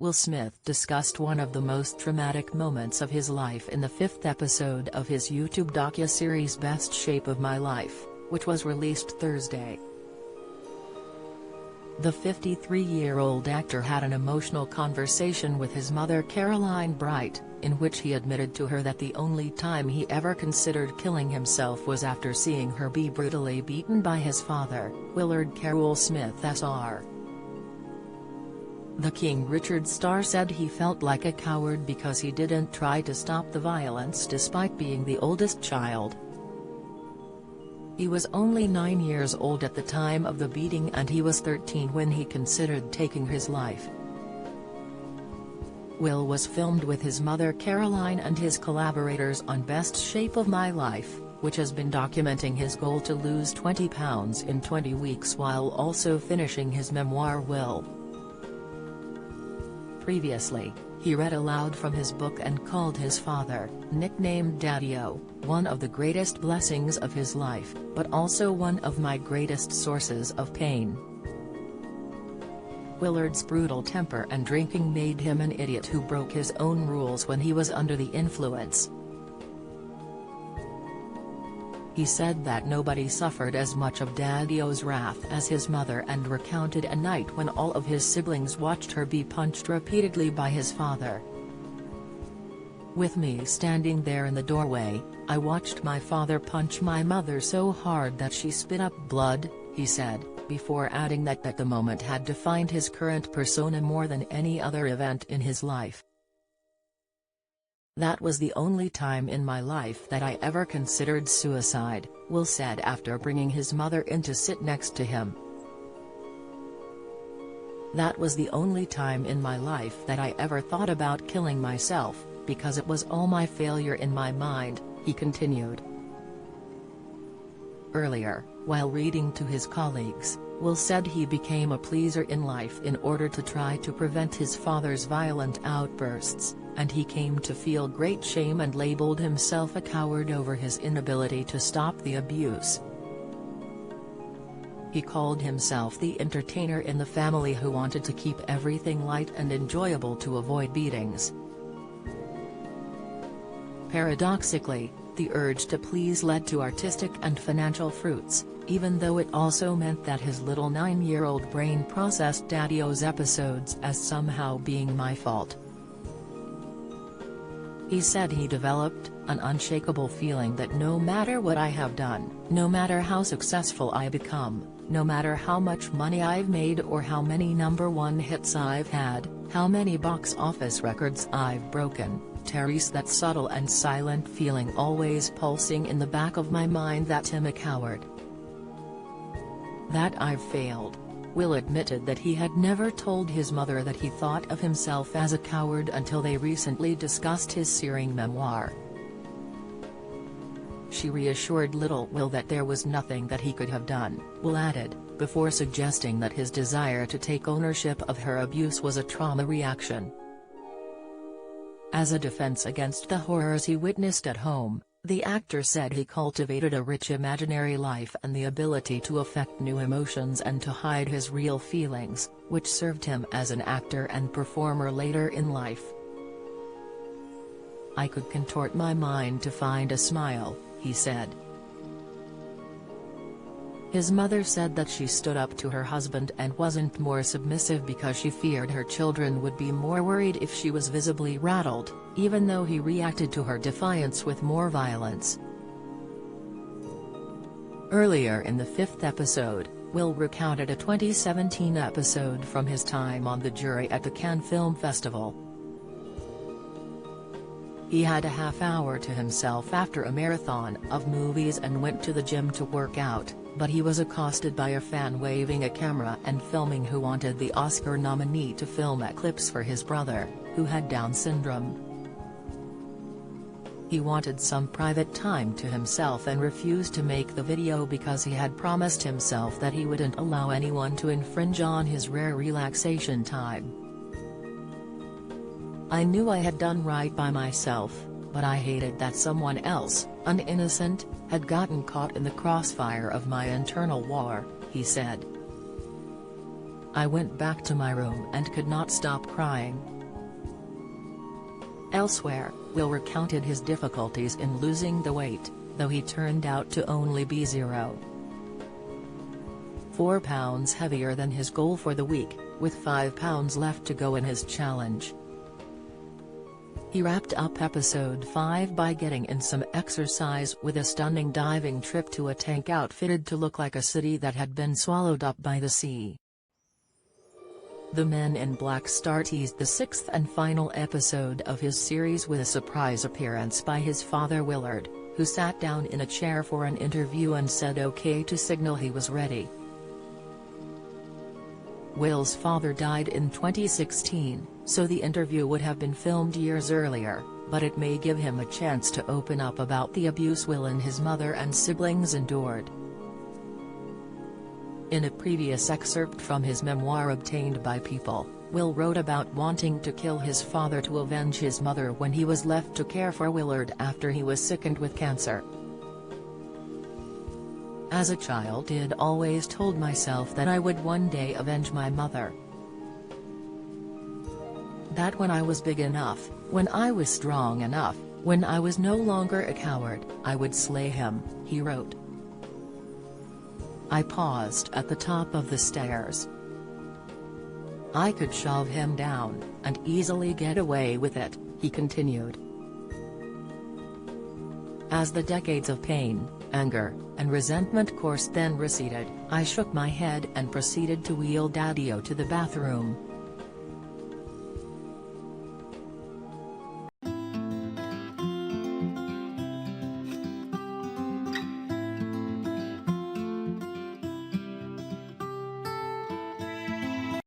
Will Smith discussed one of the most traumatic moments of his life in the 5th episode of his YouTube docu-series Best Shape of My Life, which was released Thursday. The 53-year-old actor had an emotional conversation with his mother Caroline Bright, in which he admitted to her that the only time he ever considered killing himself was after seeing her be brutally beaten by his father, Willard Carroll Smith Sr. The King Richard star said he felt like a coward because he didn't try to stop the violence despite being the oldest child. He was only 9 years old at the time of the beating and he was 13 when he considered taking his life. Will was filmed with his mother Caroline and his collaborators on Best Shape of My Life, which has been documenting his goal to lose 20 pounds in 20 weeks while also finishing his memoir Will. Previously, he read aloud from his book and called his father, nicknamed Daddy-O, one of the greatest blessings of his life, but also one of my greatest sources of pain. Willard's brutal temper and drinking made him an idiot who broke his own rules when he was under the influence. He said that nobody suffered as much of Daddy-O's wrath as his mother and recounted a night when all of his siblings watched her be punched repeatedly by his father. With me standing there in the doorway, I watched my father punch my mother so hard that she spit up blood, he said, before adding that the moment had defined his current persona more than any other event in his life. That was the only time in my life that I ever considered suicide, Will said after bringing his mother in to sit next to him. That was the only time in my life that I ever thought about killing myself, because it was all my failure in my mind, he continued. Earlier, while reading to his colleagues, Will said he became a pleaser in life in order to try to prevent his father's violent outbursts, and he came to feel great shame and labeled himself a coward over his inability to stop the abuse. He called himself the entertainer in the family who wanted to keep everything light and enjoyable to avoid beatings. Paradoxically, the urge to please led to artistic and financial fruits, even though it also meant that his little 9-year-old brain processed Daddy-O's episodes as somehow being my fault. He said he developed an unshakable feeling that no matter what I have done, no matter how successful I become, no matter how much money I've made or how many #1 hits I've had, how many box office records I've broken, Terry's that subtle and silent feeling always pulsing in the back of my mind that I'm a coward. That I've failed. Will admitted that he had never told his mother that he thought of himself as a coward until they recently discussed his searing memoir. She reassured little Will that there was nothing that he could have done, Will added, before suggesting that his desire to take ownership of her abuse was a trauma reaction. As a defense against the horrors he witnessed at home, the actor said he cultivated a rich imaginary life and the ability to affect new emotions and to hide his real feelings, which served him as an actor and performer later in life. I could contort my mind to find a smile, he said. His mother said that she stood up to her husband and wasn't more submissive because she feared her children would be more worried if she was visibly rattled, even though he reacted to her defiance with more violence. Earlier in the 5th episode, Will recounted a 2017 episode from his time on the jury at the Cannes Film Festival. He had a half-hour to himself after a marathon of movies and went to the gym to work out, but he was accosted by a fan waving a camera and filming who wanted the Oscar nominee to film clips for his brother, who had Down syndrome. He wanted some private time to himself and refused to make the video because he had promised himself that he wouldn't allow anyone to infringe on his rare relaxation time. I knew I had done right by myself, but I hated that someone else, an innocent, had gotten caught in the crossfire of my internal war, he said. I went back to my room and could not stop crying. Elsewhere, Will recounted his difficulties in losing the weight, though he turned out to only be 0.4 pounds heavier than his goal for the week, with 5 pounds left to go in his challenge. He wrapped up episode 5 by getting in some exercise with a stunning diving trip to a tank outfitted to look like a city that had been swallowed up by the sea. The Men in Black star teased the 6th and final episode of his series with a surprise appearance by his father Willard, who sat down in a chair for an interview and said okay to signal he was ready. Will's father died in 2016, so the interview would have been filmed years earlier, but it may give him a chance to open up about the abuse Will and his mother and siblings endured. In a previous excerpt from his memoir obtained by People, Will wrote about wanting to kill his father to avenge his mother when he was left to care for Willard after he was sickened with cancer. As a child I'd always told myself that I would one day avenge my mother. That when I was big enough, when I was strong enough, when I was no longer a coward, I would slay him, he wrote. I paused at the top of the stairs. I could shove him down, and easily get away with it, he continued. As the decades of pain, anger, and resentment coursed then receded, I shook my head and proceeded to wheel Daddy-O to the bathroom,